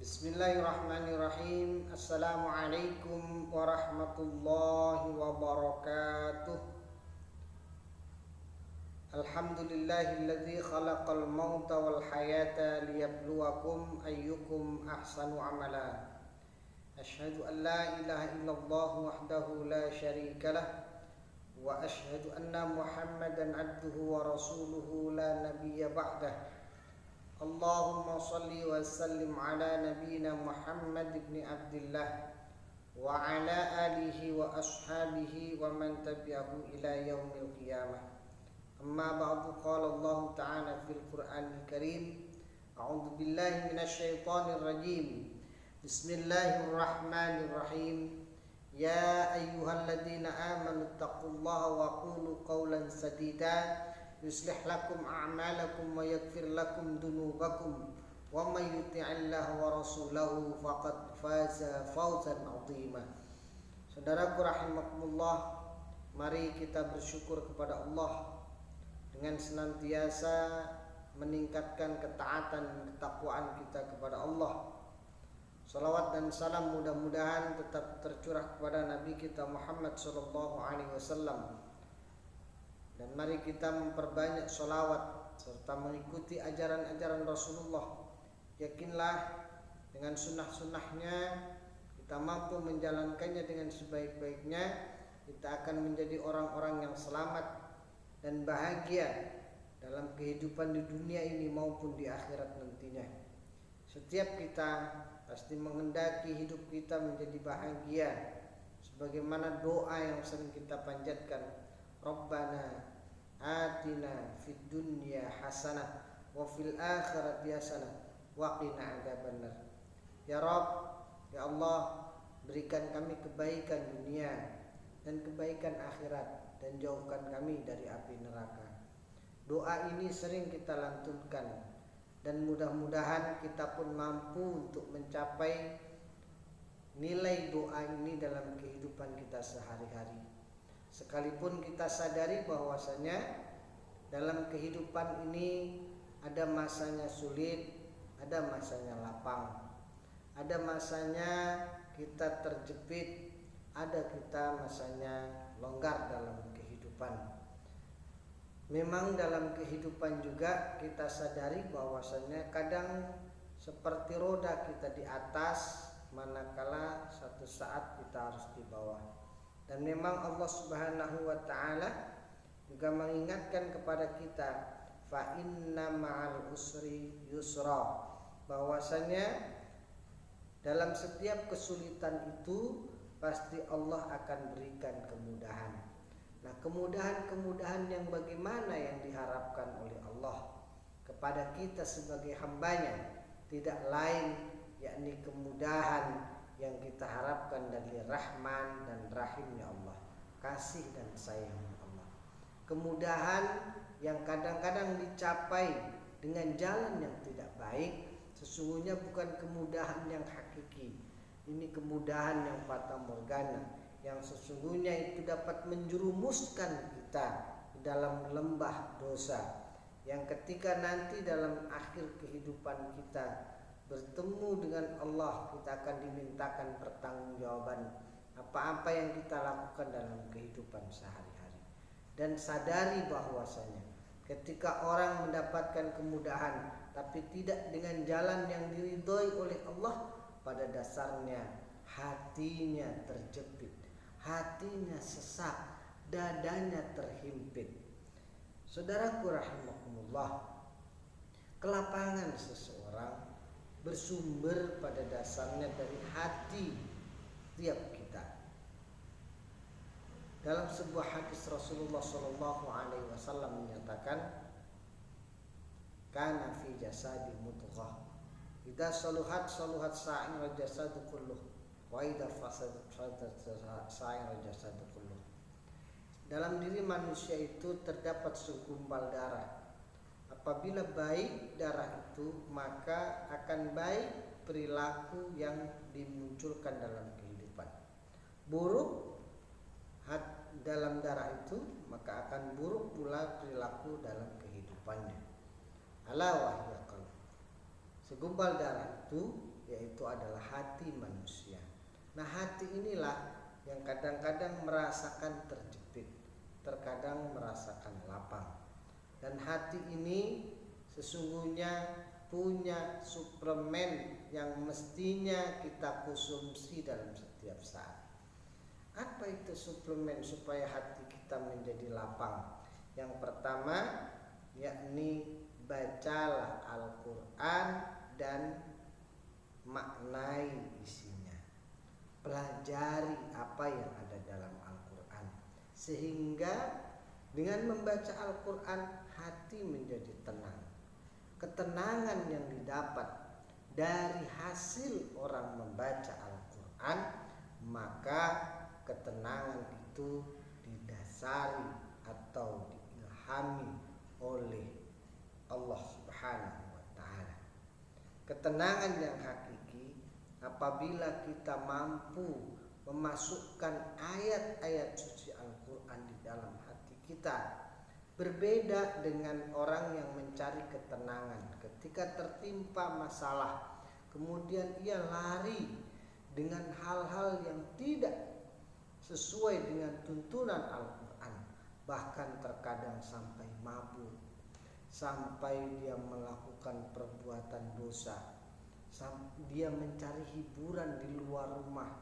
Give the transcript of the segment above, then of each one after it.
Bismillahirrahmanirrahim. Assalamualaikum warahmatullahi wabarakatuh. Alhamdulillahilladzi khalaqal mauta wal hayata liyabluwakum ayyukum ahsanu amala. Asyhadu an la ilaha illallah wahdahu la syarikalah wa asyhadu anna Muhammadan abduhu wa rasuluhu la nabiyya ba'dah. Allahumma salli wa sallim ala nabiyyina Muhammad ibn Abdullah wa ala alihi wa ashabihi wa man tabi'ahu ila yaumil qiyamah. Amma ba'du, qala Allah ta'ala fil Qur'anil Karim. A'udzu billahi minasy syaithanir rajim. Bismillahirrahmanirrahim. Ya ayyuhalladzina amanu taqullaha wa qulu qawlan sadida yuslih lakum a'malakum wa yaghfir lakum dhunubakum wa may yuti'illaha wa rasulahu faqad faza fawzan 'azima. Saudaraku rahimakumullah, mari kita bersyukur kepada Allah dengan senantiasa meningkatkan ketaatan dan ketakwaan kita kepada Allah. Salawat dan salam mudah-mudahan tetap tercurah kepada Nabi kita Muhammad sallallahu alaihi wasallam. Dan mari kita memperbanyak sholawat serta mengikuti ajaran-ajaran Rasulullah. Yakinlah dengan sunnah-sunnahnya kita mampu menjalankannya dengan sebaik-baiknya, kita akan menjadi orang-orang yang selamat dan bahagia dalam kehidupan di dunia ini maupun di akhirat nantinya. Setiap kita pasti menghendaki hidup kita menjadi bahagia, sebagaimana doa yang sering kita panjatkan. Rabbana atina fid dunya hasanah wa fil akhirati hasanah wa qina adzabannar. Ya Rabb, ya Allah, berikan kami kebaikan dunia dan kebaikan akhirat dan jauhkan kami dari api neraka. Doa ini sering kita lantunkan dan mudah-mudahan kita pun mampu untuk mencapai nilai doa ini dalam kehidupan kita sehari-hari. Sekalipun kita sadari bahwasanya dalam kehidupan ini ada masanya sulit, ada masanya lapang, ada masanya kita terjepit, ada kita masanya longgar dalam kehidupan. Memang dalam kehidupan juga kita sadari bahwasanya kadang seperti roda kita di atas, manakala satu saat kita harus di bawah. Dan memang Allah Subhanahu wa ta'ala juga mengingatkan kepada kita, fa inna ma'al usri yusra, bahwasanya dalam setiap kesulitan itu pasti Allah akan berikan kemudahan. Nah, kemudahan-kemudahan yang bagaimana yang diharapkan oleh Allah kepada kita sebagai hambanya tidak lain yakni kemudahan yang kita harapkan dari Rahman dan Rahimnya Allah, kasih dan sayangnya Allah. Kemudahan yang kadang-kadang dicapai dengan jalan yang tidak baik sesungguhnya bukan kemudahan yang hakiki. Ini kemudahan yang fata morgana, yang sesungguhnya itu dapat menjerumuskan kita di dalam lembah dosa, yang ketika nanti dalam akhir kehidupan kita bertemu dengan Allah, kita akan dimintakan pertanggungjawaban apa-apa yang kita lakukan dalam kehidupan sehari-hari. Dan sadari bahwasanya ketika orang mendapatkan kemudahan tapi tidak dengan jalan yang diridhoi oleh Allah, pada dasarnya hatinya terjepit, hatinya sesak, dadanya terhimpit. Saudaraku rahimakumullah, kelapangan seseorang bersumber pada dasarnya dari hati tiap kita. Dalam sebuah hadis Rasulullah sallallahu alaihi wasallam menyatakan, kana fi jasadi mudghah, idza saluhat saluhat sa'ir jasadu kulluh wa idza fasadat sa'ir jasadu kulluh. Dalam diri manusia itu terdapat segumpal darah. Apabila baik darah itu, maka akan baik perilaku yang dimunculkan dalam kehidupan. Buruk dalam darah itu, maka akan buruk pula perilaku dalam kehidupannya. Ala wahya qalb. Segumpal darah itu yaitu adalah hati manusia. Nah, hati inilah yang kadang-kadang merasakan terjepit, terkadang merasakan lapang. Dan hati ini sesungguhnya punya suplemen yang mestinya kita konsumsi dalam setiap saat. Apa itu suplemen supaya hati kita menjadi lapang? Yang pertama yakni bacalah Al-Quran dan maknai isinya. Pelajari apa yang ada dalam Al-Quran, sehingga dengan membaca Al-Quran hati menjadi tenang. Ketenangan yang didapat dari hasil orang membaca Al-Quran, maka ketenangan itu didasari atau diilhami oleh Allah Subhanahu wa ta'ala. Ketenangan yang hakiki apabila kita mampu memasukkan ayat-ayat suci Al-Quran di dalam hati kita. Berbeda dengan orang yang mencari ketenangan ketika tertimpa masalah, kemudian ia lari dengan hal-hal yang tidak sesuai dengan tuntunan Al-Quran, bahkan terkadang sampai mabuk, sampai dia melakukan perbuatan dosa, dia mencari hiburan di luar rumah.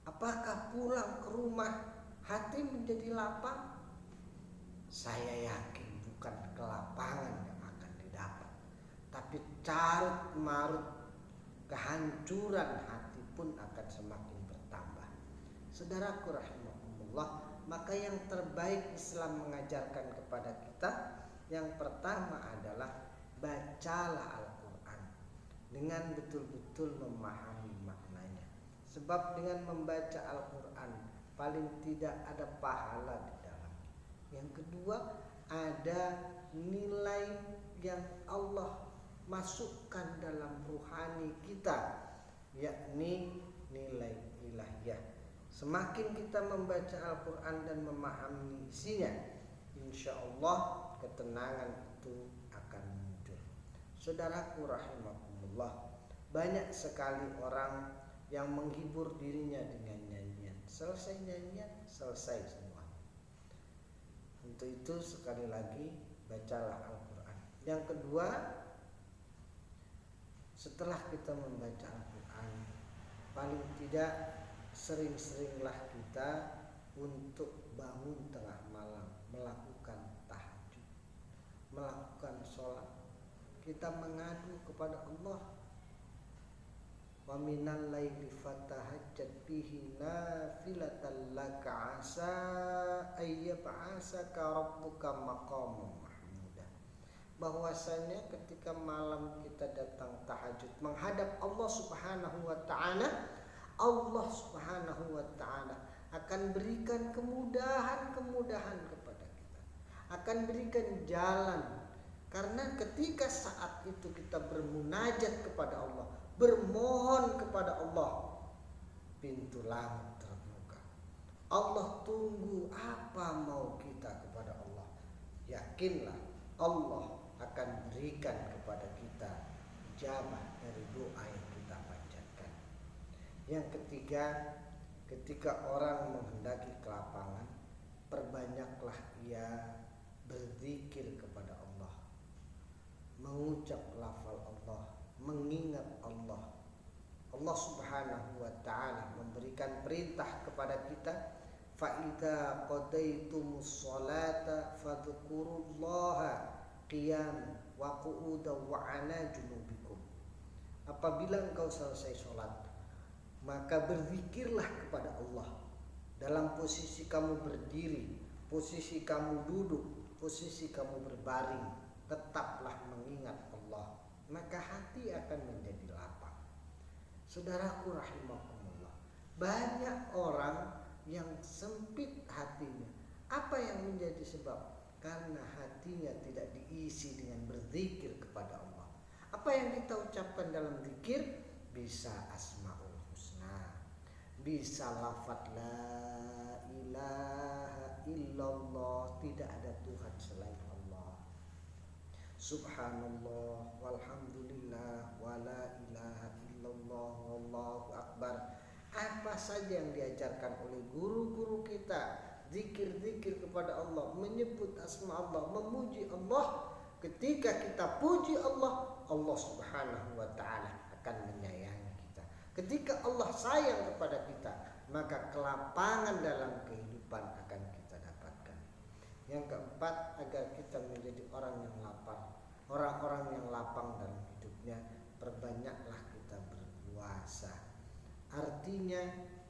Apakah pulang ke rumah hati menjadi lapang? Saya yakin bukan kelapangan yang akan didapat, tapi carut marut kehancuran hati pun akan semakin bertambah. Saudaraku rahimakumullah, maka yang terbaik Islam mengajarkan kepada kita, yang pertama adalah bacalah Al-Quran dengan betul-betul memahami maknanya. Sebab dengan membaca Al-Quran paling tidak ada pahala di dalam. Yang kedua, ada nilai yang Allah masukkan dalam ruhani kita, yakni nilai ilahiyah. Semakin kita membaca Al-Quran dan memahami isinya, insya Allah ketenangan itu akan muncul. Saudaraku rahimakumullah, banyak sekali orang yang menghibur dirinya dengan nyanyian. Selesai nyanyian, selesai semua. Untuk itu sekali lagi bacalah Al-Quran. Yang kedua, setelah kita membaca Al-Quran, paling tidak sering-seringlah kita untuk bangun tengah malam, melakukan tahajud, melakukan sholat. Kita mengadu kepada Allah. Wa minal laili fatahajjat bihi nafilatan laka asa ayyab'asaka rabbuka maqaman mahmuda. Bahwasanya ketika malam kita datang tahajud menghadap Allah Subhanahu wa ta'ala, Allah Subhanahu wa ta'ala akan berikan kemudahan-kemudahan kepada kita, akan berikan jalan. Karena ketika saat itu kita bermunajat kepada Allah, bermohon kepada Allah, pintu langit terbuka. Allah tunggu apa mau kita kepada Allah. Yakinlah Allah akan berikan kepada kita ijabah dari doa yang kita panjatkan. Yang ketiga, ketika orang menghendaki kelapangan, perbanyaklah ia berzikir kepada Allah, mengucap lafal Allah, mengingat Allah. Allah Subhanahu wa ta'ala memberikan perintah kepada kita, fa idza qadaitumus sholata fadhkurullaha qiyaman wa qu'udan wa 'ala junubikum. Apabila engkau selesai sholat, maka berzikirlah kepada Allah dalam posisi kamu berdiri, posisi kamu duduk, posisi kamu berbaring. Tetaplah mengingat Allah, maka hati akan menjadi lapang. Saudaraku rahimakumullah, banyak orang yang sempit hatinya. Apa yang menjadi sebab? Karena hatinya tidak diisi dengan berzikir kepada Allah. Apa yang kita ucapkan dalam zikir? Bisa asmaul husna, bisa lafaz la ilaha illallah, tidak ada Tuhan selain Allah, subhanallah walhamdulillah wala ilaha illallah Akbar. Apa saja yang diajarkan oleh guru-guru kita, zikir-zikir kepada Allah, menyebut asma Allah, memuji Allah. Ketika kita puji Allah, Allah Subhanahu wa taala akan menyayangi kita. Ketika Allah sayang kepada kita, maka kelapangan dalam kehidupan akan kita dapatkan. Yang keempat, agar kita menjadi orang yang lapar, orang-orang yang lapang dalam hidupnya, perbanyaklah kita berpuasa. Artinya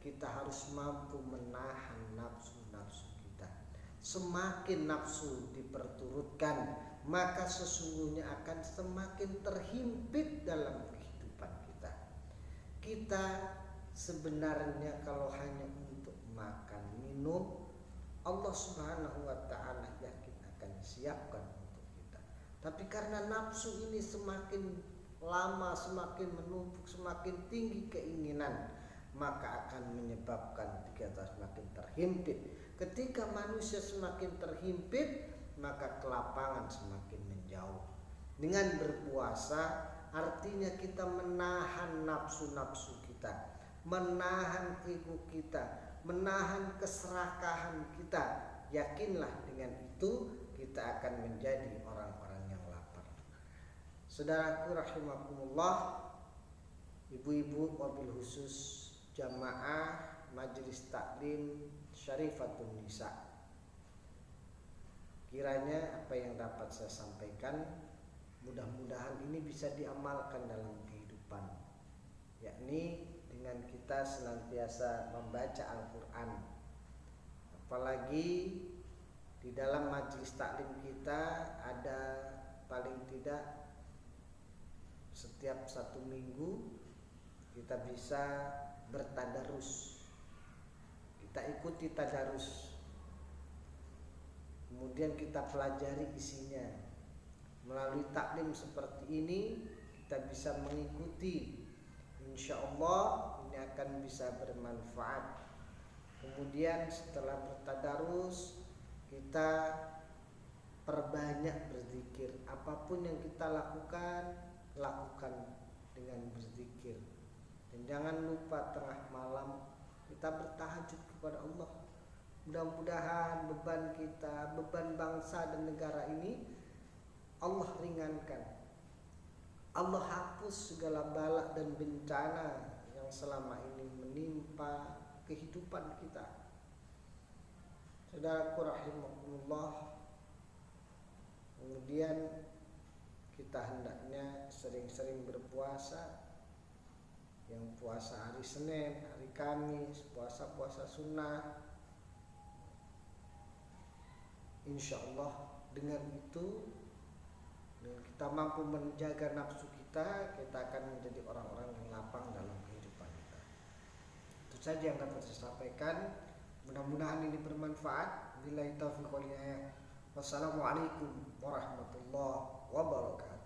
kita harus mampu menahan nafsu-nafsu kita. Semakin nafsu diperturutkan, maka sesungguhnya akan semakin terhimpit dalam kehidupan kita. Kita sebenarnya kalau hanya untuk makan minum, Allah Subhanahu wa taala yakin akan siapkan untuk kita. Tapi karena nafsu ini semakin lama semakin menumpuk, semakin tinggi keinginan, maka akan menyebabkan kita semakin terhimpit. Ketika manusia semakin terhimpit, maka kelapangan semakin menjauh. Dengan berpuasa artinya kita menahan nafsu-nafsu kita, menahan ego kita, menahan keserakahan kita. Yakinlah dengan itu kita akan menjadi orang-orang yang lapar. Saudaraku rahimakumullah, ibu-ibu wabil khusus jamaah Majelis Taklim Syarifatun Nisa, kiranya apa yang dapat saya sampaikan mudah-mudahan ini bisa diamalkan dalam kehidupan, yakni dengan kita senantiasa membaca Al-Quran. Apalagi di dalam majelis taklim kita ada paling tidak setiap 1 minggu kita bisa bertadarus. Kita ikuti tadarus, kemudian kita pelajari isinya. Melalui taklim seperti ini kita bisa mengikuti. Insya Allah ini akan bisa bermanfaat. Kemudian setelah bertadarus kita perbanyak berzikir. Apapun yang kita lakukan dengan berzikir. Dan jangan lupa tengah malam kita bertahajud kepada Allah. Mudah-mudahan beban kita, beban bangsa dan negara ini Allah ringankan. Allah hapus segala bala dan bencana yang selama ini menimpa kehidupan kita. Saudaraku rahimakumullah, kemudian kita hendaknya sering-sering berpuasa. Yang puasa hari Senin, hari Kamis, puasa-puasa sunnah, insya Allah dengan itu, dengan kita mampu menjaga nafsu kita, kita akan menjadi orang-orang yang lapang dalam kehidupan kita. Itu saja yang dapat saya sampaikan. Mudah-mudahan ini bermanfaat. Billahi taufiq wal hidayah. Wassalamualaikum warahmatullahi wabarakatuh.